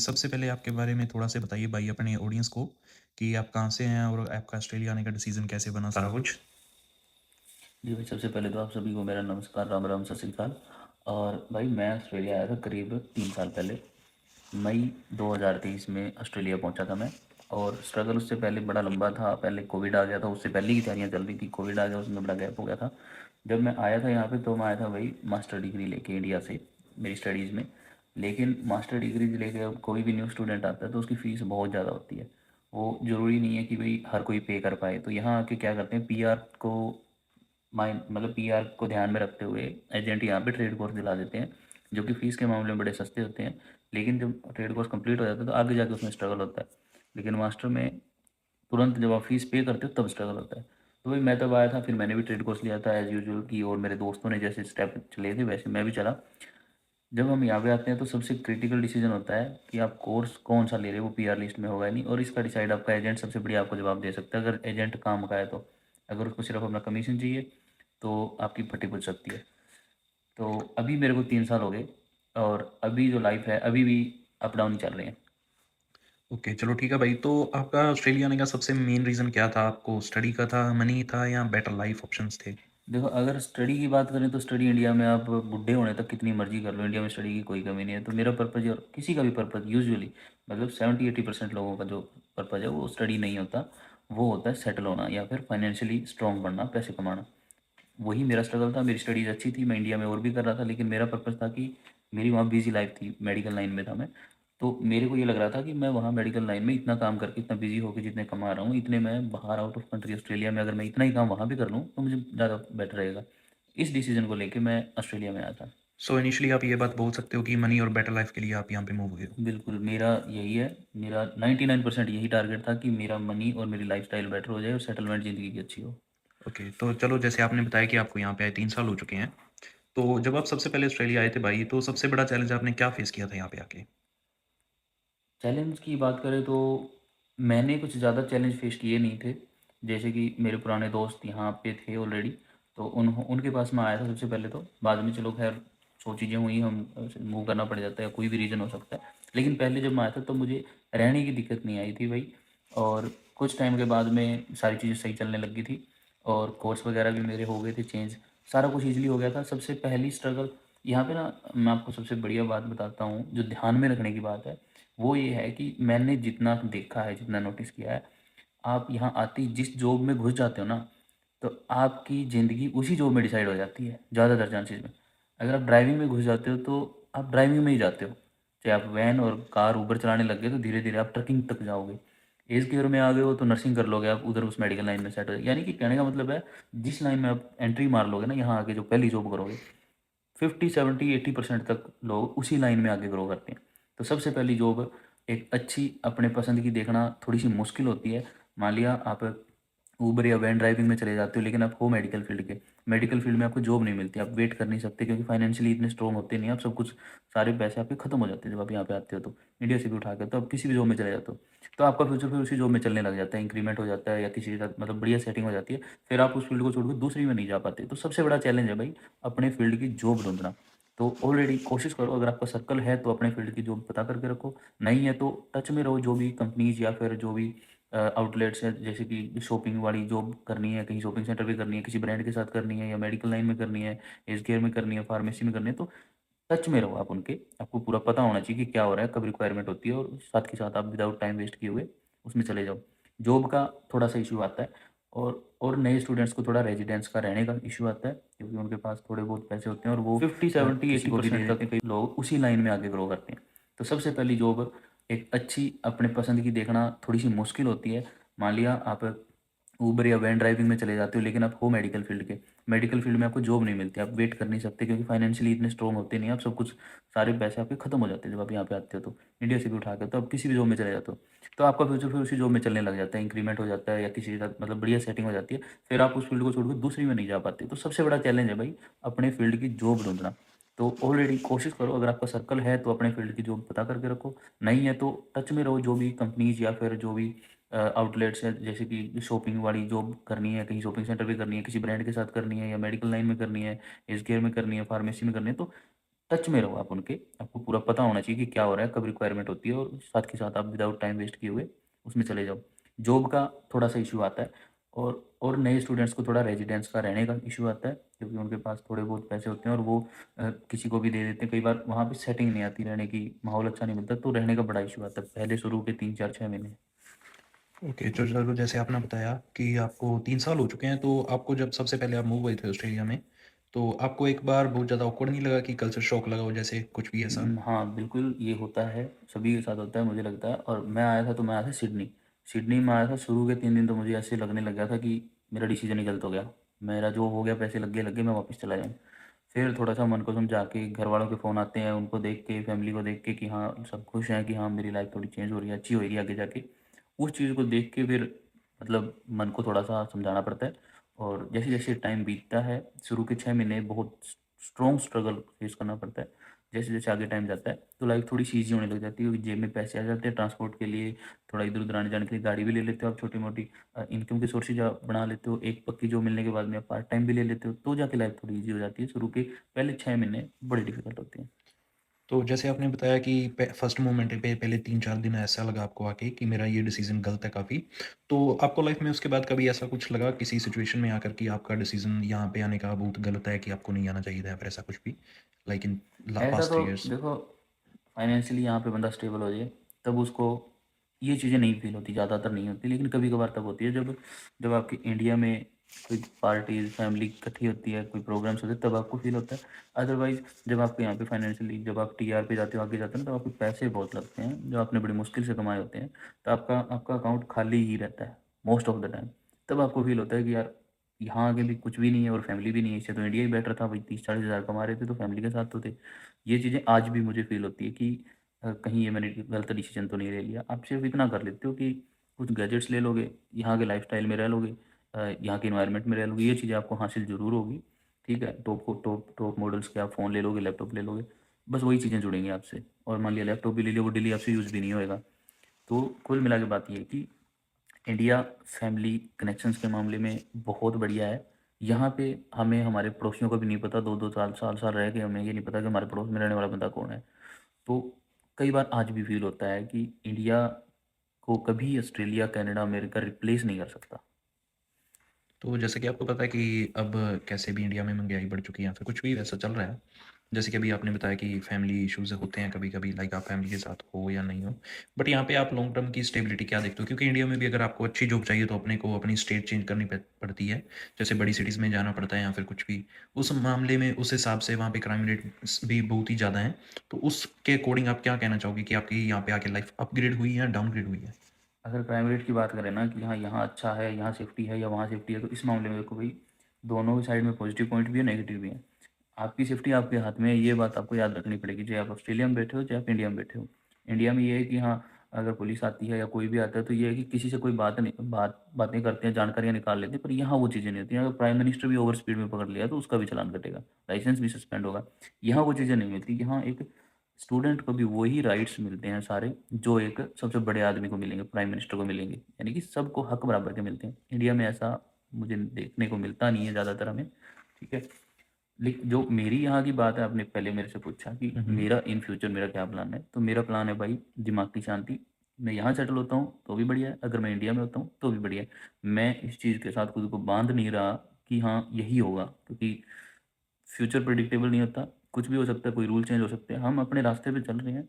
सबसे पहले आपके बारे में थोड़ा-सा बताइए भाई अपने ऑडियंस को कि आप कहाँ से हैं और आपका ऑस्ट्रेलिया आने का डिसीज़न कैसे बना सारा कुछ? जी भाई, सबसे पहले तो आप सभी को मेरा नमस्कार, राम राम, सत श्री अकाल। और भाई मैं ऑस्ट्रेलिया आया था करीब 3 साल पहले। मई 2023 में ऑस्ट्रेलिया पहुंचा था मैं। और स्ट्रगल उससे पहले बड़ा लंबा था। पहले कोविड आ गया था, उससे पहले की तैयारियां चल रही थी। कोविड आ गया, उसमें बड़ा गैप हो गया था। जब मैं आया था यहाँ पे तो मैं आया था भाई मास्टर डिग्री लेके इंडिया से, मेरी स्टडीज़ में। लेकिन मास्टर डिग्री लेके अब कोई भी न्यू स्टूडेंट आता है तो उसकी फ़ीस बहुत ज़्यादा होती है। वो ज़रूरी नहीं है कि भाई हर कोई पे कर पाए। तो यहाँ आके क्या करते हैं, पीआर को माइंड मतलब पीआर को ध्यान में रखते हुए एजेंट यहाँ पे ट्रेड कोर्स दिला देते हैं, जो कि फ़ीस के मामले में बड़े सस्ते होते हैं। लेकिन जब ट्रेड कोर्स कंप्लीट हो जाता है तो आगे जाके उसमें स्ट्रगल होता है। लेकिन मास्टर में तुरंत जब आप फीस पे करते हो तब स्ट्रगल होता है। तो भाई मैं तब आया था, फिर मैंने भी ट्रेड कोर्स लिया था एज़ यूजुअल की, और मेरे दोस्तों ने जैसे स्टेप चले थे वैसे मैं भी चला। जब हम यहाँ पे आते हैं तो सबसे क्रिटिकल डिसीजन होता है कि आप कोर्स कौन सा ले रहे हो, वो पीआर लिस्ट में होगा या नहीं। और इसका डिसाइड आपका एजेंट सबसे बढ़िया आपको जवाब दे सकता है, अगर एजेंट काम का है तो। अगर उसको सिर्फ अपना कमीशन चाहिए तो आपकी फटी पूछ सकती है। तो अभी मेरे को 3 साल हो गए, और अभी जो लाइफ है अभी भी अप डाउन चल रहे हैं। ओके, चलो ठीक है भाई। तो आपका ऑस्ट्रेलिया आने का सबसे मेन रीज़न क्या था? आपको स्टडी का था, मनी था या बेटर लाइफ़ ऑप्शंस थे? देखो, अगर स्टडी की बात करें तो स्टडी इंडिया में आप बुढ़े होने तक कितनी मर्जी कर लो, इंडिया में स्टडी की कोई कमी नहीं है। तो मेरा पर्पज़ और किसी का भी पर्पज़ यूजुअली, मतलब 70-80% लोगों का जो पर्पज़ है वो स्टडी नहीं होता। वो होता है सेटल होना या फिर फाइनेंशियली स्ट्रॉन्ग बनना, पैसे कमाना। वही मेरा स्ट्रगल था। मेरी स्टडीज़ अच्छी थी, मैं इंडिया में और भी कर रहा था, लेकिन मेरा पर्पज़ था कि मेरी वहाँ बिज़ी लाइफ़ थी, मेडिकल लाइन में था मैं। तो मेरे को ये लग रहा था कि मैं वहाँ मेडिकल लाइन में इतना काम करके, इतना बिज़ी होके जितने कमा रहा हूँ, इतने मैं बाहर आउट ऑफ कंट्री ऑस्ट्रेलिया में अगर मैं इतना ही काम वहाँ भी कर लूँ, तो मुझे ज़्यादा बेटर रहेगा। इस डिसीज़न को लेके मैं ऑस्ट्रेलिया में आया था। सो इनिशियली आप ये बात बोल सकते हो कि मनी और बेटर लाइफ़ के लिए आप यहाँ पे मूव हुए हो। बिल्कुल, मेरा यही है। मेरा 99% यही टारगेट था कि मेरा मनी और मेरी लाइफ़स्टाइल बेटर हो जाए और सेटलमेंट ज़िंदगी की अच्छी हो। ओके, तो चलो जैसे आपने बताया कि आपको यहाँ पे आए 3 साल हो चुके हैं। तो जब आप सबसे पहले ऑस्ट्रेलिया आए थे भाई, तो सबसे बड़ा चैलेंज आपने क्या फ़ेस किया था यहाँ पे आके? चैलेंज की बात करें तो मैंने कुछ ज़्यादा चैलेंज फेस किए नहीं थे। जैसे कि मेरे पुराने दोस्त यहाँ पे थे ऑलरेडी, तो उनके पास मैं आया था सबसे पहले। तो बाद में चलो खैर 100 चीज़ें हुई, हम मूव करना पड़ जाता है, कोई भी रीज़न हो सकता है। लेकिन पहले जब मैं आया था तो मुझे रहने की दिक्कत नहीं आई थी भाई। और कुछ टाइम के बाद में सारी चीज़ें सही चलने लगी थी, और कोर्स वगैरह भी मेरे हो गए थे चेंज। सारा कुछ ईज़िली हो गया था। सबसे पहली स्ट्रगल यहाँ पे ना, मैं आपको सबसे बढ़िया बात बताता हूँ जो ध्यान में रखने की बात है। वो ये है कि मैंने जितना देखा है, जितना नोटिस किया है, आप यहाँ आते ही जिस जॉब में घुस जाते हो ना, तो आपकी ज़िंदगी उसी जॉब में डिसाइड हो जाती है ज़्यादातर चांसेस में। अगर आप ड्राइविंग में घुस जाते हो तो आप ड्राइविंग में ही जाते हो। चाहे आप वैन और कार उबर चलाने लग गए तो धीरे-धीरे आप ट्रकिंग तक जाओगे। एज केयर में आ गए हो तो नर्सिंग कर लोगे आप, उधर उस मेडिकल लाइन में सेट हो। यानी कि कहने का मतलब है, जिस लाइन में आप एंट्री मार लोगे ना यहाँ आके, जो पहली जॉब करोगे, 50-70-80% तक लोग उसी लाइन में आगे ग्रो करते हैं। तो सबसे पहली जॉब एक अच्छी अपने पसंद की देखना थोड़ी-सी मुश्किल होती है। मान लिया आप उबर या वैन ड्राइविंग में चले जाते हो, लेकिन आप हो मेडिकल फील्ड के। मेडिकल फील्ड में आपको जॉब नहीं मिलती, आप वेट कर नहीं सकते क्योंकि फाइनेंशियली इतने स्ट्रॉन्ग होते नहीं हैं। आप सब कुछ, सारे पैसे आपके खत्म हो जाते हैं जब आप यहाँ पे आते हो तो, इंडिया से भी उठा के। तो आप किसी भी जॉब में चले जाते हो, तो आपका फ्यूचर फिर उसी जॉब में चलने लग जाता है, इंक्रीमेंट हो जाता है या किसी के साथ मतलब बढ़िया सेटिंग हो जाती है। फिर आप उस फील्ड को छोड़ के दूसरी में नहीं जा पाते। तो सबसे बड़ा चैलेंज है भाई अपने फील्ड की जॉब ढूँढना। तो ऑलरेडी कोशिश करो, अगर आपका सर्कल है तो अपने फील्ड की जॉब पता करके रखो। नहीं है तो टच में रहो, जो भी कंपनीज़ या फिर जो भी आउटलेट्स हैं, जैसे कि शॉपिंग वाली जॉब करनी है, कहीं शॉपिंग सेंटर पे करनी है, किसी ब्रांड के साथ करनी है, या मेडिकल लाइन में करनी है, हेल्थ केयर में करनी है, फार्मेसी में करनी है, तो टच में रहो आप उनके। आपको पूरा पता होना चाहिए कि क्या हो रहा है, कब रिक्वायरमेंट होती है, और साथ के साथ आप विदाउट टाइम वेस्ट किए हुए उसमें चले जाओ। जॉब का थोड़ा-सा इश्यू आता है, और नए स्टूडेंट्स को थोड़ा रेजिडेंस का रहने का इश्यू आता है, क्योंकि उनके पास थोड़े बहुत पैसे होते हैं और वो 50, 70, किसी को भी दे 80% देते तक हैं कई। कई लोग उसी लाइन में आगे ग्रो करते हैं। तो सबसे पहली जॉब एक अच्छी अपने पसंद की देखना थोड़ी-सी मुश्किल होती है। मान लिया आप उबर या वैन ड्राइविंग में चले जाते हो, लेकिन आप हो मेडिकल फील्ड के। मेडिकल फील्ड में आपको जॉब नहीं मिलती, आप वेट कर नहीं सकते क्योंकि फाइनेंशियली इतने स्ट्रॉन्ग होते नहीं हैं। आप सब कुछ, सारे पैसे आपके खत्म हो जाते हैं जब आप यहाँ पे आते हो तो, इंडिया से भी उठा के। तो आप किसी भी जॉब में चले जाते हो, तो आपका फ्यूचर फिर उसी जॉब में चलने लग जाता है, इंक्रीमेंट हो जाता है या किसी के साथ मतलब बढ़िया सेटिंग हो जाती है। फिर आप उस फील्ड को छोड़ के दूसरी में नहीं जा पाते। तो सबसे बड़ा चैलेंज है भाई अपने फील्ड की जॉब ढूँढना। तो ऑलरेडी कोशिश करो, अगर आपका सर्कल है तो अपने फील्ड की जॉब पता करके रखो। नहीं है तो टच में रहो, जो भी कंपनीज़ या फिर जो भी आउटलेट्स हैं, जैसे कि शॉपिंग वाली जॉब करनी है, कहीं शॉपिंग सेंटर पे करनी है, किसी ब्रांड के साथ करनी है, या मेडिकल लाइन में करनी है, हेल्थ केयर में करनी है, फार्मेसी में करनी है, तो टच में रहो आप उनके, आपको पूरा पता होना चाहिए कि क्या हो रहा है, कब रिक्वायरमेंट होती है, और साथ के साथ आप विदाउट टाइम वेस्ट किए हुए उसमें चले जाओ। जॉब का थोड़ा-सा इश्यू आता है, और नए स्टूडेंट्स को थोड़ा रेजिडेंस का रहने का इश्यू आता है, क्योंकि उनके पास थोड़े बहुत पैसे होते हैं और वो किसी को भी दे देते हैं। कई बार वहाँ पे सेटिंग नहीं आती रहने की, माहौल अच्छा नहीं मिलता, तो रहने का बड़ा इश्यू आता है पहले शुरू के 3, 4, 6 महीने। ओके, तो चलो जैसे आपने बताया कि आपको 3 साल हो चुके हैं, तो आपको जब सबसे पहले आप मूव हुए थे ऑस्ट्रेलिया में, तो आपको एक बार बहुत ज़्यादा ऑकवर्ड नहीं लगा कि कल्चर शॉक लगा हो जैसे कुछ भी ऐसा? हाँ, बिल्कुल ये होता है, सभी के साथ होता है मुझे लगता है। और मैं आया था तो मैं आया था सिडनी। सिडनी में आया था, शुरू के 3 दिन तो मुझे ऐसे लगने लग गया था कि मेरा डिसीज़न ही गलत हो गया। मेरा जो हो गया, पैसे लग गए, मैं वापस चला जाऊँ। फिर थोड़ा-सा मन को समझा के, घरवालों के फ़ोन आते हैं, उनको देख के, फैमिली को देख के कि हाँ, सब खुश हैं कि हाँ, मेरी लाइफ़ थोड़ी चेंज हो रही है, अच्छी हो रही है आगे जाके। उस चीज़ को देख के फिर मतलब मन को थोड़ा-सा समझाना पड़ता है। और जैसे-जैसे टाइम बीतता है, शुरू के 6 महीने बहुत स्ट्रॉन्ग स्ट्रगल फेस करना पड़ता है। जैसे-जैसे आगे टाइम जाता है, तो लाइफ़ थोड़ी-सी ईज़ी होने लग जाती है, क्योंकि जेब में पैसे आ जाते हैं ट्रांसपोर्ट के लिए, थोड़ा इधर-उधर आने-जाने के लिए गाड़ी भी ले लेते हो आप छोटी-मोटी, इनकम की सोर्सेज़ आप बना लेते हो, एक पक्की जॉब मिलने के बाद में आप पार्ट टाइम भी ले लेते हो, तो जाके लाइफ़ थोड़ी ईज़ी हो जाती है। शुरू के पहले 6 महीने बड़े डिफ़िकल्ट होते हैं। तो जैसे आपने बताया कि फर्स्ट मोमेंट पे पहले 3-4 दिन ऐसा लगा आपको आके कि मेरा ये डिसीज़न गलत है काफ़ी। तो आपको लाइफ़ में उसके बाद कभी ऐसा कुछ लगा किसी सिचुएशन में आकर कि आपका डिसीज़न यहाँ पे आने का बहुत गलत है कि आपको नहीं आना चाहिए था या फिर ऐसा कुछ भी? लाइक इन ला ऐसा पास्ट तो 3 इयर्स? देखो, फाइनेंशियली यहाँ पे बंदा स्टेबल हो जाए, तब उसको ये चीज़ें नहीं फ़ील होती, ज़्यादातर नहीं होती, लेकिन कभी-कभार तब होती है जब जब आपकी इंडिया में कोई पार्टीज़, फैमिली इकट्ठी होती है, कोई प्रोग्राम्स होते हैं, तब आपको फ़ील होता है। अदरवाइज़ जब आपको यहाँ पे फाइनेंशियली, जब आप टीआर पे जाते हो, आगे जाते हो ना, तब आपके पैसे बहुत लगते हैं, जो आपने बड़ी मुश्किल से कमाए होते हैं, तो आपका आपका अकाउंट खाली ही रहता है, मोस्ट ऑफ द टाइम। तब आपको फ़ील होता है कि यार, यहाँ आगे भी कुछ भी नहीं है और फैमिली भी नहीं है, इससे तो इंडिया ही बेटर था, भाई 30-40 हज़ार कमा रहे थे, तो फैमिली के साथ तो थे। ये चीज़ें आज भी मुझे फ़ील होती है कि कहीं ये मैंने गलत डिसीज़न तो नहीं ले लिया। आप सिर्फ़ इतना कर लेते हो कि कुछ गैजेट्स ले लोगे, यहाँ के लाइफ़स्टाइल में रह लोगे, यहाँ के एनवायरनमेंट में रह लोगे, ये चीज़ें आपको हासिल ज़रूर होगी, ठीक है? टॉप टॉप मॉडल्स के आप फ़ोन ले लोगे, लैपटॉप ले लोगे, बस वही चीज़ें जुड़ेंगी आपसे। और मान लिया लैपटॉप भी ले लिया, वो डेली आपसे यूज़ भी नहीं होएगा। तो कुल मिला के बात ये है कि इंडिया फैमिली कनेक्शंस के मामले में बहुत बढ़िया है। यहाँ पे हमें हमारे पड़ोसियों का भी नहीं पता, 2-2 साल, साल-साल रह के हमें ये नहीं पता कि हमारे पड़ोस में रहने वाला बंदा कौन है। तो कई बार आज भी फ़ील होता है कि इंडिया को कभी ऑस्ट्रेलिया, कनाडा, अमेरिका रिप्लेस नहीं कर सकता। तो जैसे कि आपको पता है कि अब कैसे भी इंडिया में महँगाई बढ़ चुकी है या फिर कुछ भी वैसा चल रहा है। जैसे कि अभी आपने बताया कि फैमिली इश्यूज़ होते हैं कभी-कभी लाइक आप फैमिली के साथ हो या नहीं हो। बट यहाँ पे आप लॉन्ग टर्म की स्टेबिलिटी क्या देखते हो? क्योंकि इंडिया में भी अगर आपको अच्छी जॉब चाहिए तो अपने को अपनी स्टेट चेंज करनी पड़ती है। जैसे बड़ी सिटीज़ में जाना पड़ता है या फिर कुछ भी। उस मामले में उस हिसाब से वहाँ पे क्राइम रेट्स भी बहुत ही ज़्यादा हैं। तो उसके अकॉर्डिंग आप क्या कहना चाहोगे कि आपकी यहाँ पे आके लाइफ़ अपग्रेड हुई है या डाउनग्रेड हुई है? अगर क्राइम रेट की बात करें ना कि हाँ, यहाँ अच्छा है, यहाँ सेफ्टी है या वहाँ सेफ्टी है, तो इस मामले में देखो भाई, दोनों ही साइड में पॉजिटिव पॉइंट भी है, नेगेटिव भी है। आपकी सेफ्टी आपके हाथ में है, ये बात आपको याद रखनी पड़ेगी, चाहे आप ऑस्ट्रेलिया में बैठे हो, चाहे आप इंडिया में बैठे हो। इंडिया में ये है कि हाँ, अगर पुलिस आती है या कोई भी आता है, तो ये है कि किसी से कोई बातें करते हैं, जानकारियाँ निकाल लेते हैं, पर यहाँ वो चीज़ें नहीं होती हैं। अगर प्राइम मिनिस्टर भी ओवर स्पीड में पकड़ लिया, तो उसका भी चालान कटेगा, लाइसेंस भी सस्पेंड होगा। यहाँ वो चीज़ें नहीं मिलती कि हाँ, एक स्टूडेंट को भी वही राइट्स मिलते हैं सारे, जो एक सबसे बड़े आदमी को मिलेंगे, प्राइम मिनिस्टर को मिलेंगे। यानी कि सबको हक बराबर के मिलते हैं। इंडिया में ऐसा मुझे देखने को मिलता नहीं है ज़्यादातर हमें, ठीक है? लेकिन जो मेरी यहाँ की बात है, आपने पहले मेरे से पूछा कि हुँ, हुँ। मेरा इन फ्यूचर मेरा क्या प्लान है, तो मेरा प्लान है भाई, दिमाग की शांति। मैं यहाँ सेटल होता हूँ तो भी बढ़िया है, अगर मैं इंडिया में होता हूँ तो भी बढ़िया है। मैं इस चीज़ के साथ खुद को बांध नहीं रहा कि हाँ, यही होगा, क्योंकि फ्यूचर प्रेडिक्टेबल नहीं होता, कुछ भी हो सकता है, कोई रूल चेंज हो सकते हैं। हम अपने रास्ते पे चल रहे हैं,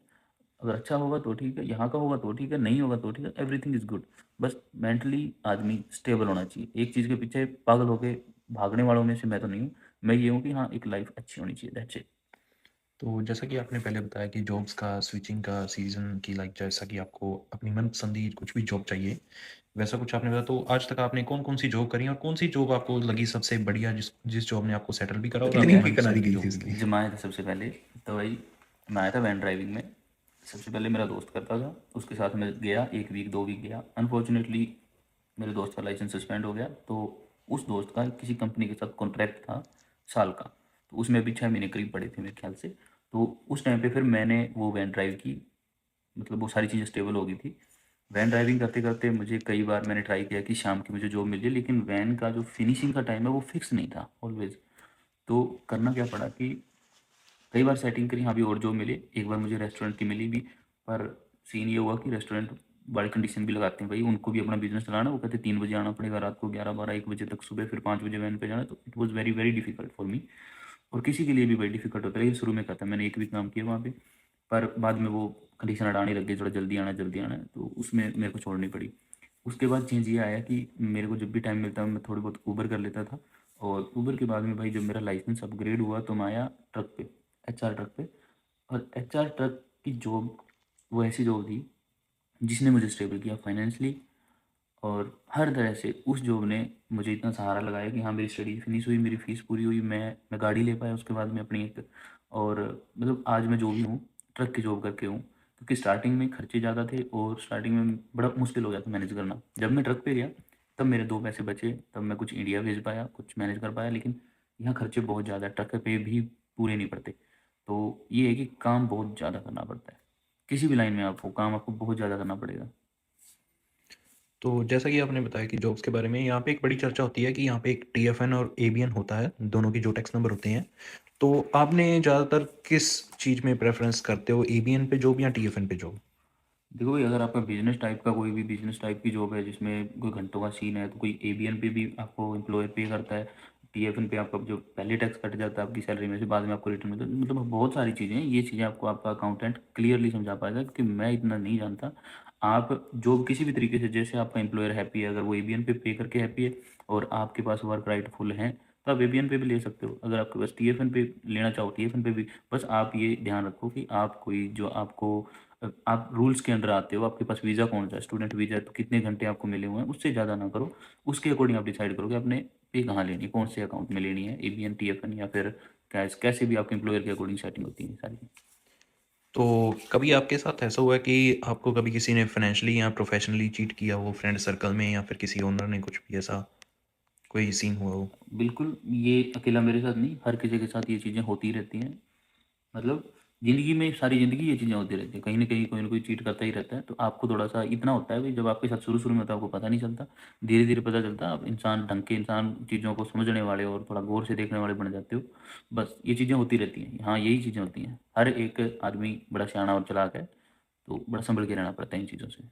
अगर अच्छा होगा तो ठीक है, यहाँ का होगा तो ठीक है, नहीं होगा तो ठीक है, एवरीथिंग इज़ गुड। बस मेंटली आदमी स्टेबल होना चाहिए। एक चीज़ के पीछे पागल होके भागने वालों में से मैं तो नहीं हूँ। मैं ये हूँ कि हाँ, एक लाइफ़ अच्छी होनी चाहिए, दैट्स इट। तो जैसा कि आपने पहले बताया कि जॉब्स का स्विचिंग का सीज़न की लाइक जैसा कि आपको अपनी मनपसंदी कुछ भी जॉब चाहिए, वैसा कुछ आपने बताया। तो आज तक आपने कौन-कौन सी जॉब करी और कौन-सी जॉब आपको लगी सबसे बढ़िया जिस जिस जॉब ने आपको सेटल भी करा और ठीक आपकी है। मनपसंद की जॉब भी लगी? जमाया था सबसे पहले, तो वही मैं आया था वैन ड्राइविंग में। सबसे पहले मेरा दोस्त करता था, उसके साथ मैं गया 1 वीक, 2 वीक गया। अनफॉर्चुनेटली मेरे दोस्त का लाइसेंस सस्पेंड हो गया, तो उस दोस्त का किसी कंपनी के साथ कॉन्ट्रैक्ट था साल का, तो उसमें भी 6 महीने करीब पड़े थे मेरे ख्याल से। तो उस टाइम पे फिर मैंने वो वैन ड्राइव की, मतलब वो सारी चीज़ें स्टेबल हो गई थी। वैन ड्राइविंग करते-करते मुझे कई बार मैंने ट्राई किया कि शाम की मुझे जॉब मिल जाए, लेकिन वैन का जो फिनिशिंग का टाइम है वो फिक्स नहीं था ऑलवेज़। तो करना क्या पड़ा कि कई बार सेटिंग करी, हाँ भी और जॉब मिले, एक बार मुझे रेस्टोरेंट की मिली भी, पर सीन ये हुआ कि रेस्टोरेंट बड़ी कंडीशन भी लगाते हैं भाई, उनको भी अपना बिजनेस चलाना, वो कहते 3 बजे आना पड़ेगा, रात को 11, 12, 1 बजे तक, सुबह फिर 5 बजे वैन पे जाना, तो it was very very difficult for me, और किसी के लिए भी बड़ी डिफिकल्ट होता है। लेकिन शुरू में कहा था, मैंने एक भी काम किया वहाँ पे, पर बाद में वो कंडीशन हटाने लग गई, थोड़ा जल्दी आना है, तो उसमें मेरे को छोड़नी पड़ी। उसके बाद चेंज ये आया कि मेरे को जब भी टाइम मिलता मैं थोड़ी बहुत ऊबर कर लेता था, और ऊबर के बाद में भाई जब मेरा लाइसेंस अपग्रेड हुआ तो मैं आया ट्रक पे, एचआर ट्रक पे। और एचआर ट्रक की जॉब वो ऐसी जॉब थी जिसने मुझे स्टेबल किया फाइनेंशियली, और हर तरह से उस जॉब ने मुझे इतना सहारा लगाया कि हाँ, मेरी स्टडी फिनिश हुई, मेरी फ़ीस पूरी हुई, मैं गाड़ी ले पाया उसके बाद में अपनी एक, और मतलब आज मैं जो भी हूँ, ट्रक की जॉब करके हूँ। क्योंकि स्टार्टिंग में खर्चे ज़्यादा थे और स्टार्टिंग में बड़ा मुश्किल हो गया था मैनेज करना। जब मैं ट्रक पे गया, तब मेरे 2 पैसे बचे, तब मैं कुछ इंडिया भेज पाया, कुछ मैनेज कर पाया, लेकिन यहाँ खर्चे बहुत ज़्यादा, ट्रक पे भी पूरे नहीं पड़ते। तो ये है कि काम बहुत ज़्यादा करना पड़ता है। किसी भी लाइन में आप हो, काम आपको बहुत ज़्यादा करना पड़ेगा। तो जैसा कि आपने बताया कि जॉब्स के बारे में, यहाँ पे एक बड़ी चर्चा होती है कि यहाँ पे एक टीएफएन और एबीएन होता है, दोनों की जो टैक्स नंबर होते हैं। तो आपने ज़्यादातर किस चीज़ में प्रेफ़रेंस करते हो, एबीएन पे जॉब या टीएफएन पे जॉब? देखो भाई, अगर आपका बिजनेस टाइप का कोई भी बिजनेस टाइप की जॉब है जिसमें कोई घंटों का सीन है, तो कोई एबीएन पे भी आपको एम्प्लॉयर पे करता है, टीएफएन पे आपका जो पहले टैक्स कट जाता है आपकी सैलरी में से, बाद में आपको रिटर्न मिलता है। मतलब बहुत सारी चीज़ें हैं, ये चीज़ें आपको आपका अकाउंटेंट क्लियरली समझा पाएगा, क्योंकि मैं इतना नहीं जानता। आप जॉब किसी भी तरीके से, जैसे आपका एम्प्लॉयर हैप्पी है, अगर वो एबीएन पे करके हैप्पी है और आपके पास वर्क राइट फुल है, तो आप एबीएन पे भी ले सकते हो। अगर आपके पास टीएफएन पे लेना चाहो, टीएफएन पे भी। बस आप ये ध्यान रखो कि आप कोई जो आपको आप रूल्स के अंडर आते हो, आपके पास वीज़ा कौन सा है, स्टूडेंट वीज़ा है, तो कितने घंटे आपको मिले हुए हैं, उससे ज़्यादा ना करो। उसके अकॉर्डिंग आप डिसाइड करो कि आपने पे कहाँ लेनी है, कौन से अकाउंट में लेनी है, एबीएन, टीएफएन या फिर कैश, कैसे भी आपके एम्प्लॉयर के अकॉर्डिंग सेटिंग होती है सारी। तो कभी आपके साथ ऐसा हुआ है कि आपको कभी किसी ने फाइनेंशियली या प्रोफ़ेशनली चीट किया हो फ्रेंड सर्कल में, या फिर किसी ओनर ने कुछ भी ऐसा कोई सीन हुआ हो? बिल्कुल, ये अकेला मेरे साथ नहीं, हर किसी के साथ ये चीज़ें होती रहती हैं। मतलब ज़िंदगी में, सारी ज़िंदगी ये चीज़ें होती रहती हैं। कहीं न कहीं कोई न कोई चीट करता ही रहता है। तो आपको थोड़ा-सा इतना होता है भई, जब आपके साथ शुरू-शुरू में होता है आपको पता नहीं चलता। धीरे-धीरे पता चलता है, आप इंसान, ढंग के इंसान, चीज़ों को समझने वाले और थोड़ा गौर से देखने वाले बन जाते हो। बस ये चीज़ें होती रहती हैं। हाँ, यही चीज़ें होती हैं। हर एक आदमी बड़ा सयाना और चालाक है, तो बड़ा सँभल के रहना पड़ता है इन चीज़ों से।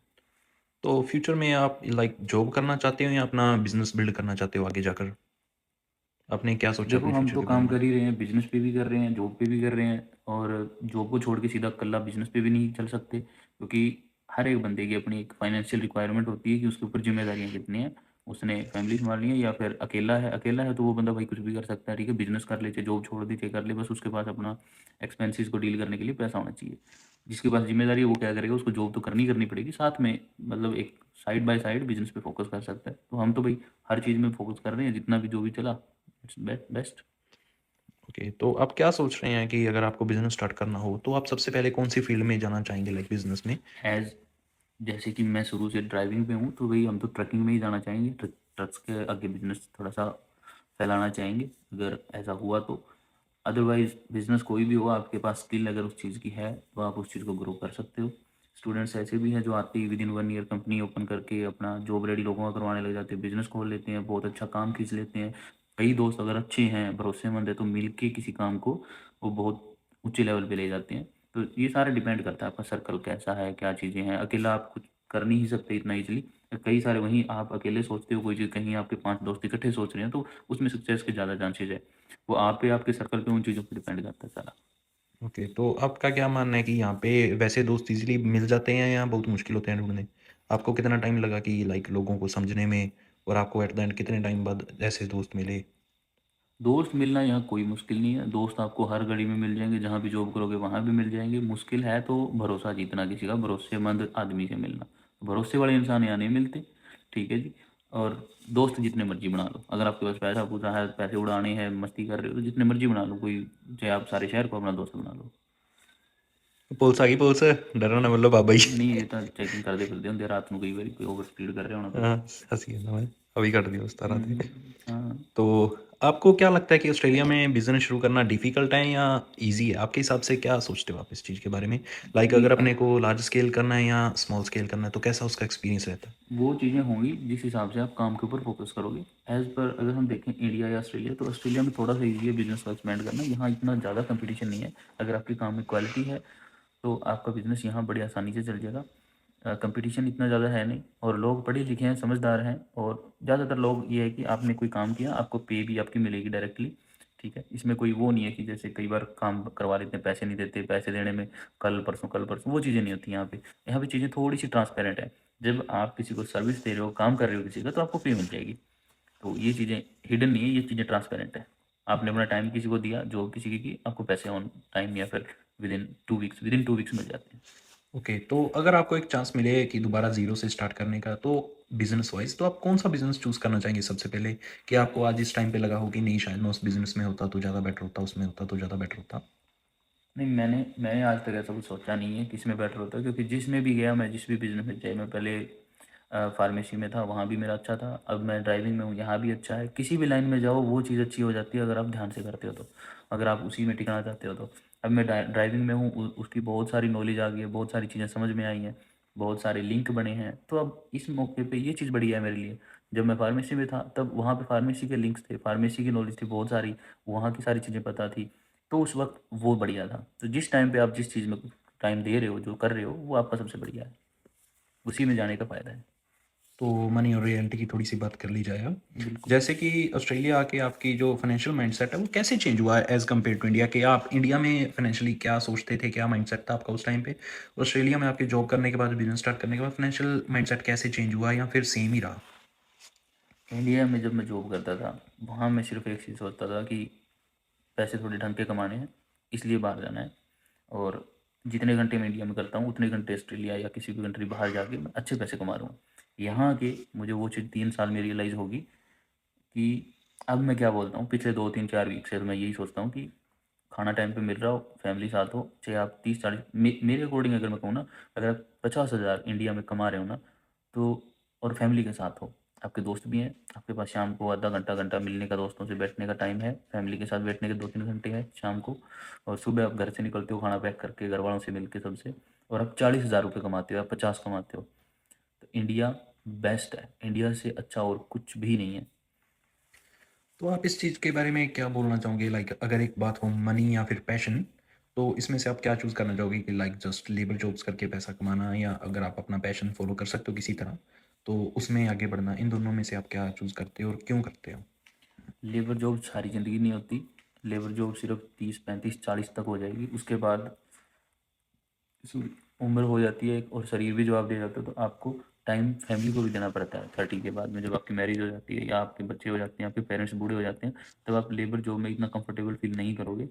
तो फ्यूचर में आप लाइक जॉब करना चाहते हो या अपना बिज़नेस बिल्ड करना चाहते हो आगे जाकर? आपने क्या सोचा देखो, अपने हम फ्यूचर तो के बारे काम में? कर ही रहे हैं, बिज़नेस पे भी कर रहे हैं, जॉब पे भी कर रहे हैं, और जॉब को छोड़ के सीधा कल्ला बिज़नेस पे भी नहीं चल सकते, क्योंकि हर एक बंदे की अपनी एक फाइनेंशियल रिक्वायरमेंट होती है कि उसके ऊपर ज़िम्मेदारियाँ कितनी हैं। उसने फैमिली सँभालनी है या फिर अकेला है तो वो बंदा भाई कुछ भी कर सकता है, ठीक है? बिज़नेस कर ले, चाहे जॉब छोड़ दे, चाहे कर ले, बस उसके पास अपना एक्सपेंसेस को डील करने के लिए पैसा होना चाहिए। जिसके पास ज़िम्मेदारी है वो क्या करेगा, उसको जॉब तो करनी पड़ेगी, साथ में मतलब एक साइड बाय साइड बिज़नेस पे फ़ोकस कर सकता है। तो हम तो भाई हर चीज़ में फ़ोकस कर रहे हैं, जितना भी जो भी चला, इट्स बेस्ट। ओके, तो आप क्या सोच रहे हैं कि अगर आपको बिज़नेस स्टार्ट करना हो, तो आप सबसे पहले कौन-सी फ़ील्ड में जाना चाहेंगे लाइक बिज़नेस में? एज़ जैसे कि मैं शुरू से ड्राइविंग पे हूँ, तो भई हम तो ट्रकिंग में ही जाना चाहेंगे। ट्रक्स के आगे बिज़नेस थोड़ा-सा फैलाना चाहेंगे, अगर ऐसा हुआ तो। अदरवाइज़ बिज़नेस कोई भी हो, आपके पास स्किल अगर उस चीज़ की है, तो आप उस चीज़ को ग्रो कर सकते हो। स्टूडेंट्स ऐसे भी हैं जो आते ही विदिन 1 ईयर कंपनी ओपन करके अपना जॉब रेडी लोगों का करवाने लग जाते हैं, बिज़नेस खोल लेते हैं, बहुत अच्छा काम खींच लेते हैं। कई दोस्त अगर अच्छे हैं, भरोसेमंद हैं, तो मिल के किसी काम को वो बहुत ऊँचे लेवल पे ले जाते हैं। तो ये सारा डिपेंड करता है आपका सर्कल कैसा है, क्या चीज़ें हैं। अकेला आप कुछ कर नहीं सकते इतना ईज़िली। कई सारे, वहीं आप अकेले सोचते हो कोई चीज़, कहीं आपके 5 दोस्त इकट्ठे सोच रहे हैं, तो उसमें सक्सेस के ज़्यादा चांसेज़ है। वो आप पे, आपके सर्कल पे, उन चीज़ों पे डिपेंड करता है सारा। ओके, तो आपका क्या मानना है कि यहाँ पे वैसे दोस्त ईज़िली मिल जाते हैं या बहुत मुश्किल होते हैं ढूँढने? आपको कितना टाइम लगा कि लाइक लोगों को समझने में, और आपको एट द एंड कितने टाइम बाद ऐसे दोस्त मिले? दोस्त मिलना यहाँ कोई मुश्किल नहीं है। दोस्त आपको हर घड़ी में मिल जाएँगे, जहाँ भी जॉब करोगे वहाँ भी मिल जाएँगे। मुश्किल है तो भरोसा जीतना किसी का, भरोसेमंद आदमी से मिलना। भरोसे वाले इंसान यहाँ नहीं मिलते, ठीक है जी। और दोस्त जितने मर्ज़ी बना लो। अगर आपके पास पैसा-पूसा है, पैसे उड़ाने हैं, मस्ती कर रहे हो, तो जितने मर्ज़ी बना लो, कोई चाहे आप सारे शहर को अपना दोस्त बना लो। पुलिस आ गई पुलिस, डरो ना बोलो बाबा जी। नहीं, ये तो चेकिंग करते फिरदे होंदे रात ਨੂੰ, कई बारी कोई ओवर स्पीड कर रहा होना कोई। हाँ, हँसी है ना मैं, अभी कट दिया उस तरह हुँ, थे। हाँ। तो आपको क्या लगता है कि ऑस्ट्रेलिया में बिज़नेस शुरू करना डिफ़िकल्ट है या ईज़ी है? आपके हिसाब से क्या सोचते हो आप इस चीज़ के बारे में? लाइक जी, अगर अपने को लार्ज स्केल करना है या स्मॉल स्केल करना है, तो कैसा उसका एक्सपीरियंस रहता है? वो चीज़ें होंगी जिस हिसाब से आप काम के ऊपर फ़ोकस करोगे। एज़ पर अगर हम देखें इंडिया या ऑस्ट्रेलिया, तो ऑस्ट्रेलिया में थोड़ा-सा ईज़ी है बिज़नेस को एक्सपेंड करना, यहाँ इतना ज़्यादा कॉम्पिटिशन नहीं है। अगर आपके काम में क्वालिटी है, तो आपका बिज़नेस यहाँ बड़ी आसानी से चल जाएगा। कॉम्पिटिशन इतना ज़्यादा है नहीं और लोग पढ़े लिखे हैं, समझदार हैं और ज़्यादातर लोग ये है कि आपने कोई काम किया, आपको पे भी आपकी मिलेगी डायरेक्टली, ठीक है? इसमें कोई वो नहीं है कि जैसे कई बार काम करवा लेते हैं, पैसे नहीं देते, पैसे देने में कल परसों, वो चीज़ें नहीं होती यहाँ पे। यहाँ पे चीज़ें थोड़ी-सी ट्रांसपेरेंट है। जब आप किसी को सर्विस दे रहे हो, काम कर रहे हो किसी का, तो आपको पे मिल जाएगी। तो ये चीज़ें हिडन नहीं है, ये चीज़ें ट्रांसपेरेंट है। आपने अपना टाइम किसी को दिया, जॉब किसी की, आपको पैसे ऑन टाइम या फिर विदिन 2 वीक्स मिल जाते हैं। ओके, तो अगर आपको एक चांस मिले कि दोबारा ज़ीरो से स्टार्ट करने का, तो बिज़नेस वाइज़ तो आप कौन-सा बिज़नेस चूज़ करना चाहेंगे सबसे पहले? कि आपको आज इस टाइम पे लगा हो कि नहीं शायद मैं उस बिज़नेस में होता तो ज़्यादा बेटर होता, उसमें होता तो ज़्यादा बेटर होता? नहीं, मैंने आज तक ऐसा कुछ सोचा नहीं है किसमें बेटर होता है, क्योंकि जिसमें भी गया मैं, जिस भी बिज़नेस में, चाहे मैं पहले फार्मेसी में था, वहाँ भी मेरा अच्छा था, अब मैं ड्राइविंग में हूँ, यहाँ भी अच्छा है। किसी भी लाइन में जाओ वो चीज़ अच्छी हो जाती है अगर आप ध्यान से करते हो तो, अगर आप उसी में टिकना चाहते हो तो। अब मैं ड्राइविंग में हूँ, उसकी बहुत सारी नॉलेज आ गई है, बहुत सारी चीज़ें समझ में आई हैं, बहुत सारे लिंक बने हैं, तो अब इस मौके पे ये चीज़ बढ़िया है मेरे लिए। जब मैं फार्मेसी में था तब वहाँ पे फार्मेसी के लिंक्स थे, फार्मेसी की नॉलेज थी बहुत सारी, वहाँ की सारी चीज़ें पता थी, तो उस वक़्त वो बढ़िया था। तो जिस टाइम पे आप जिस चीज़ में टाइम दे रहे हो, जो कर रहे हो, वो आपका सबसे बढ़िया है। उसी में जाने का फ़ायदा है। तो मनी और रियलिटी की थोड़ी-सी बात कर ली जाए अब। बिल्कुल। जैसे कि ऑस्ट्रेलिया आके आपकी जो फाइनेंशियल माइंडसेट है, वो कैसे चेंज हुआ है एज़ कम्पेयर टू इंडिया? कि आप इंडिया में फाइनेंशियली क्या सोचते थे, क्या माइंडसेट था आपका उस टाइम पे? ऑस्ट्रेलिया में आपके जॉब करने के बाद, बिज़नेस स्टार्ट करने के बाद फाइनेंशियल माइंडसेट कैसे चेंज हुआ या फिर सेम ही रहा? इंडिया में जब मैं जॉब करता था, वहाँ मैं सिर्फ़ एक चीज़ सोचता था कि पैसे थोड़े ढंग के कमाने हैं, इसलिए बाहर जाना है, और जितने घंटे मैं इंडिया में करता हूँ, उतने घंटे ऑस्ट्रेलिया या किसी भी कंट्री बाहर जाके मैं अच्छे पैसे कमा रहा हूँ। यहाँ आके मुझे वो चीज़ 3 साल में रियलाइज़ होगी कि अब मैं क्या बोलता हूँ, पिछले 2, 3, 4 वीक से तो मैं यही सोचता हूँ कि खाना टाइम पे मिल रहा हो, फैमिली साथ हो, चाहे आप 30-40, मेरे अकॉर्डिंग अगर मैं कहूँ ना, अगर आप 50,000 इंडिया में कमा रहे हो ना, तो और फैमिली के साथ हो, आपके दोस्त भी हैं, आपके पास शाम को आधा घंटा, घंटा मिलने का, दोस्तों से बैठने का टाइम है, फैमिली के साथ बैठने के 2-3 घंटे हैं शाम को, और सुबह आप घर से निकलते हो खाना पैक करके, घर वालों से मिल के सबसे, और आप 40,000 रुपये कमाते हो या 50 कमाते हो, तो इंडिया बेस्ट है। इंडिया से अच्छा और कुछ भी नहीं है। तो आप इस चीज़ के बारे में क्या बोलना चाहोगे? लाइक अगर एक बात हो मनी या फिर पैशन, तो इसमें से आप क्या चूज़ करना चाहोगे कि लाइक जस्ट लेबर जॉब्स करके पैसा कमाना या अगर आप अपना पैशन फ़ॉलो कर सकते हो किसी तरह, तो उसमें आगे बढ़ना, इन दोनों में से आप क्या चूज़ करते हो और क्यों करते हो? लेबर जॉब सारी ज़िंदगी नहीं होती। लेबर जॉब सिर्फ 30, 35, 40 तक हो जाएगी। उसके बाद उम्र हो जाती है और शरीर भी जवाब दे जाता है, तो आपको टाइम फैमिली को भी देना पड़ता है। 30 के बाद में जब आपकी मैरिज हो जाती है या आपके बच्चे हो जाते हैं, आपके पेरेंट्स बूढ़े हो जाते हैं, तब आप लेबर जॉब में इतना कंफर्टेबल फील नहीं करोगे।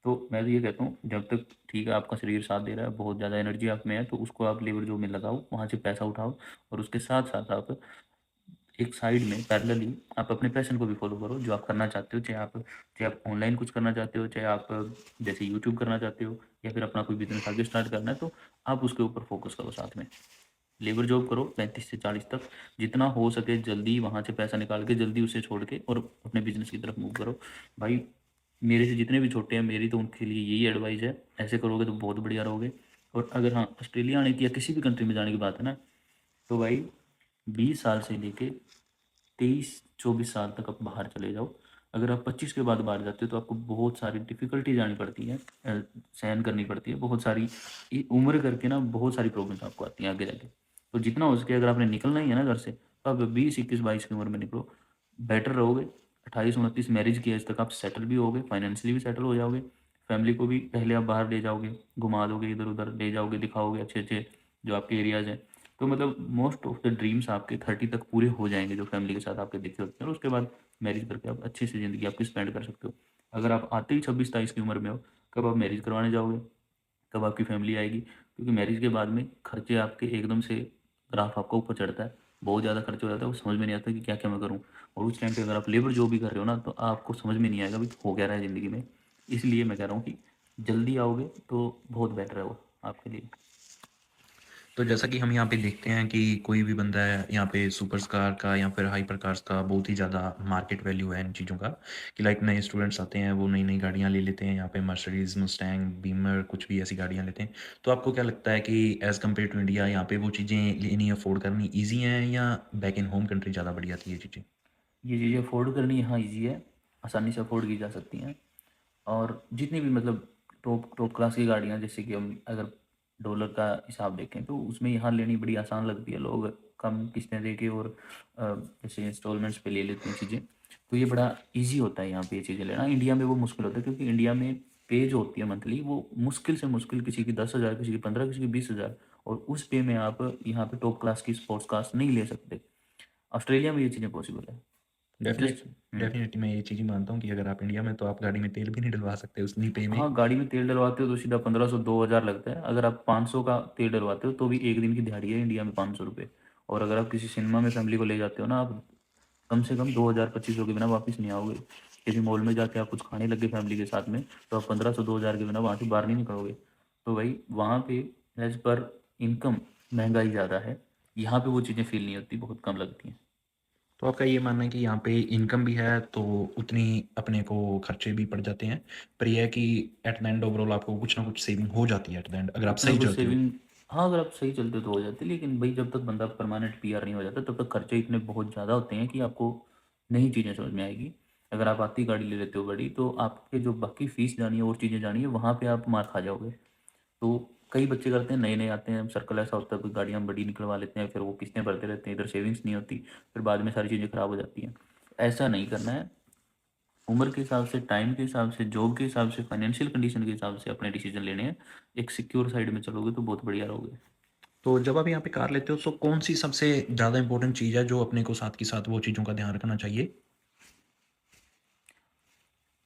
तो मैं तो ये कहता हूँ, जब तक ठीक है आपका शरीर साथ दे रहा है, बहुत ज़्यादा एनर्जी आप में है, तो उसको आप लेबर जॉब में लगाओ, वहाँ से पैसा उठाओ, और उसके साथ साथ आप एक साइड में पैरेलली आप अपने पैशन को भी फॉलो करो, जो आप करना चाहते हो। चाहे आप ऑनलाइन कुछ करना चाहते हो, चाहे आप जैसे यूट्यूब करना चाहते हो, या फिर अपना कोई बिजनेस आगे स्टार्ट करना है, तो आप उसके ऊपर फोकस करो साथ में। लेबर जॉब करो 35 से 40 तक, जितना हो सके जल्दी वहाँ से पैसा निकाल के जल्दी उसे छोड़ के और अपने बिजनेस की तरफ मूव करो। भाई, मेरे से जितने भी छोटे हैं, मेरी तो उनके लिए यही एडवाइस है। ऐसे करोगे तो बहुत बढ़िया रहोगे। और अगर हाँ, ऑस्ट्रेलिया आने की या किसी भी कंट्री में जाने की बात है ना, तो भाई 20 साल से लेके 23-24 साल तक आप बाहर चले जाओ। अगर आप 25 के बाद बाहर जाते हो, तो आपको बहुत सारी डिफ़िकल्टी जानी पड़ती है, सहन करनी पड़ती है, बहुत सारी उम्र करके ना, बहुत सारी प्रॉब्लम्स आपको आती हैं आगे जाके। तो जितना हो सके, अगर आपने निकलना ही है ना घर से, तो आप 20, 21, 22 की उम्र में निकलो, बेटर रहोगे। 28, 29 मैरिज की एज तक आप सेटल भी होगे, फाइनेंशियली भी सेटल हो जाओगे, फैमिली को भी पहले आप बाहर ले जाओगे, घुमा दोगे, इधर उधर ले जाओगे, दिखाओगे अच्छे अच्छे जो आपके एरियाज़ हैं। तो मतलब मोस्ट ऑफ द ड्रीम्स आपके 30 तक पूरे हो जाएंगे, जो फैमिली के साथ आपके दिखे होते हैं, और उसके बाद मैरिज करके आप अच्छी सी ज़िंदगी आपकी स्पेंड कर सकते हो। अगर आप आते ही 26-27 की उम्र में हो, कब आप मैरिज करवाने जाओगे, कब आपकी फैमिली आएगी? क्योंकि मैरिज के बाद में खर्चे आपके एकदम से, ग्राफ आपका ऊपर चढ़ता है, बहुत ज़्यादा खर्चे हो जाता है, वो समझ में नहीं आता कि क्या क्या मैं करूँ। और उस टाइम पे अगर आप लेबर जॉब भी कर रहे हो ना, तो आपको समझ में नहीं आएगा भाई हो क्या रहा है ज़िंदगी में। इसलिए मैं कह रहा हूँ कि जल्दी आओगे तो बहुत बेटर है वो आपके लिए। तो जैसा कि हम यहाँ पे देखते हैं कि कोई भी बंदा है यहाँ पे सुपर कार का या फिर हाइपर कार्स का बहुत ही ज़्यादा मार्केट वैल्यू है इन चीज़ों का कि लाइक नए स्टूडेंट्स आते हैं वो नई-नई गाड़ियाँ ले लेते हैं यहाँ पे मर्सिडीज़, मुस्टैंग, बीमर कुछ भी ऐसी गाड़ियाँ लेते हैं। तो आपको क्या लगता है कि एज़ कम्पेयर टू इंडिया यहाँ पे वो चीज़ें लेनी अफ़ोर्ड करनी ईज़ी हैं या बैक इन होम कंट्री ज़्यादा बढ़िया थी ये चीज़ें? ये चीज़ें अफ़ोर्ड करनी यहाँ ईज़ी है, आसानी से अफ़ोर्ड की जा सकती हैं। और जितनी भी मतलब टॉप टॉप क्लास की गाड़ियाँ, जैसे कि हम अगर डॉलर का हिसाब देखें तो उसमें यहाँ लेनी बड़ी आसान लगती है। लोग कम किस्तें दे के और जैसे इंस्टॉलमेंट्स पे ले लेते हैं चीज़ें। तो ये बड़ा ईज़ी होता है यहाँ पे ये चीज़ें लेना। इंडिया में वो मुश्किल होता है, क्योंकि इंडिया में पे जो होती है मंथली, वो मुश्किल से मुश्किल किसी की 10,000, किसी की 15, किसी की 20,000, और उस पे में आप यहाँ पे टॉप क्लास की स्पोर्ट्स कार्स नहीं ले सकते। ऑस्ट्रेलिया में ये चीज़ें पॉसिबल है। इसलिए डेफ़िनेटली मैं ये चीज़ ही मानता हूँ कि अगर आप इंडिया में तो आप गाड़ी में तेल भी नहीं डलवा सकते उतनी पे में। हाँ, गाड़ी में तेल डलवाते हो तो सीधा 1500 2000 लगता है। अगर आप 500 का तेल डलवाते हो तो भी एक दिन की दिहाड़ी है इंडिया में 500 रुपये। और अगर आप किसी सिनेमा में फैमिली को ले जाते हो ना, आप कम से कम 2000 2500 के बिना वापस नहीं आओगे। किसी मॉल में जाके आप कुछ खाने लगे फैमिली के साथ में, तो आप 1500 2000 के बिना वहाँ से बाहर नहीं निकलोगे। तो भाई वहाँ पे एज पर इनकम महंगाई ज़्यादा है। यहाँ पे वो चीज़ें फील नहीं होती, बहुत कम लगती हैं। तो आपका ये मानना है कि यहाँ पे इनकम भी है तो उतनी अपने को खर्चे भी पड़ जाते हैं। पर ये है कि एट द एंड ओवरऑल आपको कुछ ना कुछ सेविंग हो जाती है एट द एंड अगर आप कुछ ना सही कुछ चलते हो। सेविंग, हाँ, अगर आप सही चलते हो तो हो जाती है। लेकिन भाई जब तक बंदा परमानेंट पीआर नहीं हो जाता तब तक खर्चे इतने बहुत ज़्यादा होते हैं कि आपको नई चीज़ें समझ में आएगी। अगर आप आती गाड़ी ले लेते हो बड़ी, तो आपके जो बाकी फीस जानी है और चीज़ें जानी है, वहाँ पे आप मार खा जाओगे। तो कई बच्चे करते हैं, नए नए आते हैं, सर्कल ऐसा होता है, कोई गाड़ियाँ बड़ी निकलवा लेते हैं, फिर वो किस्तें भरते रहते हैं, इधर सेविंग्स नहीं होती, फिर बाद में सारी चीज़ें खराब हो जाती हैं। ऐसा नहीं करना है। उम्र के हिसाब से, टाइम के हिसाब से, जॉब के हिसाब से, फाइनेंशियल कंडीशन के हिसाब से अपने डिसीजन लेने हैं। एक सिक्योर साइड में चलोगे तो बहुत बढ़िया रहोगे। तो जब आप यहाँ पे कार लेते हो तो कौन-सी सबसे ज़्यादा इम्पोर्टेंट चीज़ है जो अपने को साथ के साथ वो चीज़ों का ध्यान रखना चाहिए?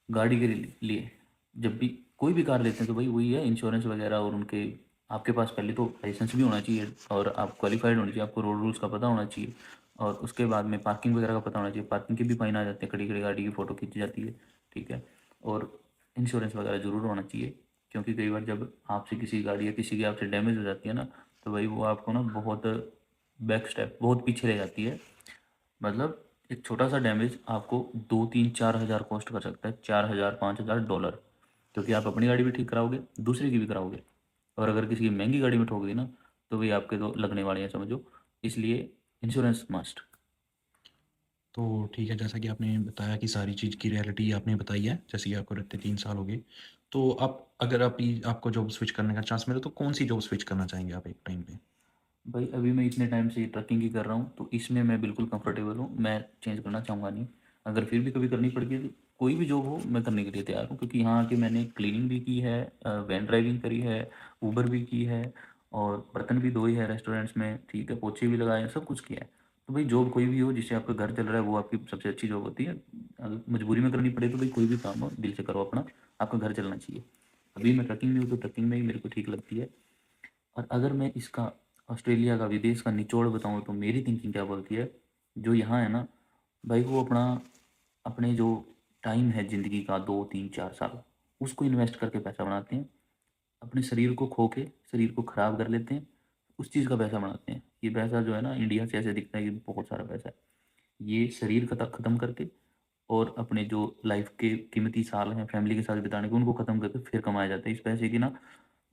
गाड़ी के लिए जब भी कोई भी कार लेते हैं तो भाई वही है, इंश्योरेंस वगैरह, और उनके आपके पास पहले तो लाइसेंस भी होना चाहिए, और आप क्वालिफाइड होना चाहिए, आपको रोड रूल्स का पता होना चाहिए, और उसके बाद में पार्किंग वगैरह का पता होना चाहिए। पार्किंग के भी फाइन आ जाते हैं, खड़ी खड़ी गाड़ी की फ़ोटो खींची जाती है, ठीक है। और इंश्योरेंस वगैरह ज़रूर होना चाहिए, क्योंकि कई बार जब आपसे किसी गाड़ी या किसी की आपसे डैमेज हो जाती है ना, तो भाई वो आपको ना बहुत बैक स्टेप, बहुत पीछे ले जाती है। मतलब एक छोटा सा डैमेज आपको 2 3 4 हज़ार कॉस्ट कर सकता है, 4,000 5,000 डॉलर, क्योंकि आप अपनी गाड़ी भी ठीक कराओगे, दूसरे की भी कराओगे। और अगर किसी की महंगी गाड़ी में ठोक दी ना, तो भाई आपके तो लगने वाले हैं, समझो। इसलिए इंश्योरेंस मस्ट। तो ठीक है, जैसा कि आपने बताया कि सारी चीज़ की रियलिटी आपने बताई है, जैसे कि आपको रहते 3 साल हो गए। तो आप अगर आपको जॉब स्विच करने का चांस मिले तो कौन-सी जॉब स्विच करना चाहेंगे आप एक टाइम पे? भाई अभी मैं इतने टाइम से ट्रकिंग ही कर रहा हूँ, तो इसमें मैं बिल्कुल कंफर्टेबल हूँ, मैं चेंज करना चाहूँगा नहीं। अगर फिर भी कभी करनी पड़ती है तो कोई भी जॉब हो, मैं करने के लिए तैयार हूँ, क्योंकि यहाँ आके मैंने क्लीनिंग भी की है, वैन ड्राइविंग करी है, ऊबर भी की है, और बर्तन भी धोए है रेस्टोरेंट्स में, ठीक है, पोछे भी लगाए हैं, सब कुछ किया है। तो भाई जॉब कोई भी हो जिससे आपका घर चल रहा है, वो आपकी सबसे अच्छी जॉब होती है। अगर मजबूरी में करनी पड़े तो भाई कोई भी काम हो, दिल से करो अपना, आपका घर चलना चाहिए। अभी मैं ट्रकिंग में हूँ तो ट्रकिंग में ही मेरे को ठीक लगती है। और अगर मैं इसका, ऑस्ट्रेलिया का, विदेश का निचोड़ बताऊँ तो मेरी थिंकिंग क्या बोलती है, जो यहाँ है ना भाई, वो अपना, अपने जो टाइम है ज़िंदगी का 2 3 4 साल, उसको इन्वेस्ट करके पैसा बनाते हैं। अपने शरीर को खो के शरीर को ख़राब कर लेते हैं, उस चीज़ का पैसा बनाते हैं। ये पैसा जो है ना, इंडिया से ऐसे दिखता है कि बहुत सारा पैसा है। ये शरीर ख़त्म करके, और अपने जो लाइफ के कीमती साल हैं फैमिली के साथ बिताने के, उनको ख़त्म करके फिर कमाया जाता है। इस पैसे की ना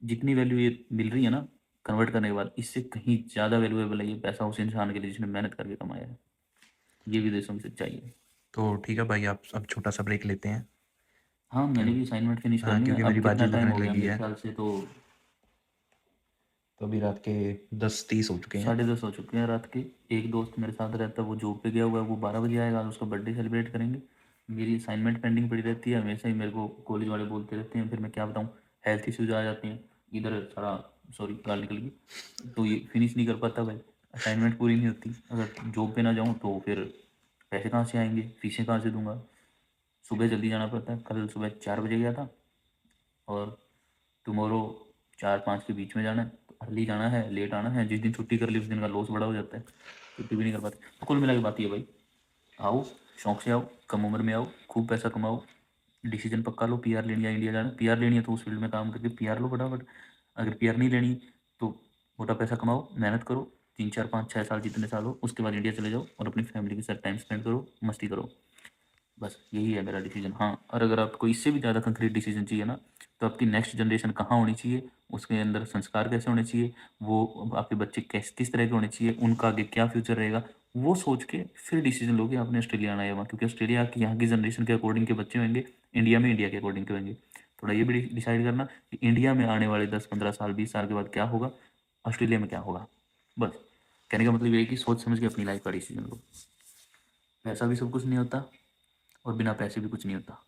जितनी वैल्यू ये मिल रही है ना, कन्वर्ट करने के बाद, इससे कहीं ज़्यादा वैल्यूएबल है ये पैसा उस इंसान के लिए जिसने मेहनत करके कमाया है। ये विदेशों की सच्चाई है। तो ठीक है भाई, आप अब छोटा-सा ब्रेक लेते हैं। हाँ, मैंने क्यों भी असाइनमेंट फिनिश हाँ, करनी है। क्योंकि मेरी अब कितना बाजी टाइम लगने हो गया लगी मेरे है। ख्याल से तो तो अभी रात के 10:30 हो चुके हैं। 10:30 हो चुके हैं रात के। एक दोस्त मेरे साथ रहता है, वो जॉब पे गया हुआ है, वो 12 बजे आएगा, आज उसका बर्थडे सेलिब्रेट करेंगे। मेरी असाइनमेंट पेंडिंग पड़ी रहती है, हमेशा ही मेरे को कॉलेज वाले बोलते रहते हैं, फिर मैं क्या बताऊँ, हेल्थ इश्यूज आ जाते हैं, इधर सारा, सॉरी गाल निकल गई, तो ये फिनिश नहीं कर पाता भाई, असाइनमेंट पूरी नहीं होती। अगर जॉब पे ना जाऊँ तो फिर पैसे कहाँ से आएंगे, फीसें कहाँ से दूंगा। सुबह जल्दी जाना पड़ता है, कल सुबह 4 बजे गया था, और टुमारो 4 5 के बीच में जाना है, तो अर्ली जाना है, लेट आना है। जिस दिन छुट्टी कर ली उस दिन का लॉस बड़ा हो जाता है, छुट्टी भी नहीं कर पाते। तो कुल मिला के बात ये भाई, आओ, शौक से आओ, कम उम्र में आओ, खूब पैसा कमाओ, डिसीजन पक्का लो, पीआर लेनी है, इंडिया जाना। पीआर लेनी है तो उस फील्ड में काम करके पीआर लो फटाफट। अगर पीआर नहीं लेनी तो मोटा पैसा कमाओ, मेहनत करो, 3, 4, 5, 6 साल जितने साल हो, उसके बाद इंडिया चले जाओ और अपनी फैमिली के साथ टाइम स्पेंड करो, मस्ती करो। बस यही है मेरा डिसीजन। हाँ, और अगर आपको इससे भी ज़्यादा कंक्रीट डिसीजन चाहिए ना, तो आपकी नेक्स्ट जनरेशन कहाँ होनी चाहिए, उसके अंदर संस्कार कैसे होने चाहिए, वो आपके बच्चे किस तरह के होने चाहिए, उनका आगे क्या फ्यूचर रहेगा, वो सोच के फिर डिसीजन लो कि आपने ऑस्ट्रेलिया आना है वहाँ, क्योंकि ऑस्ट्रेलिया की यहाँ की जनरेशन के अकॉर्डिंग के बच्चे होंगे, इंडिया में इंडिया के अकॉर्डिंग के होंगे। थोड़ा ये भी डिसाइड करना कि इंडिया में आने वाले 10, 15 साल, 20 साल के बाद क्या होगा, ऑस्ट्रेलिया में क्या होगा। बस कहने का मतलब ये है कि सोच समझ के अपनी लाइफ का डिसीजन लो। पैसा भी सब कुछ नहीं होता और बिना पैसे भी कुछ नहीं होता।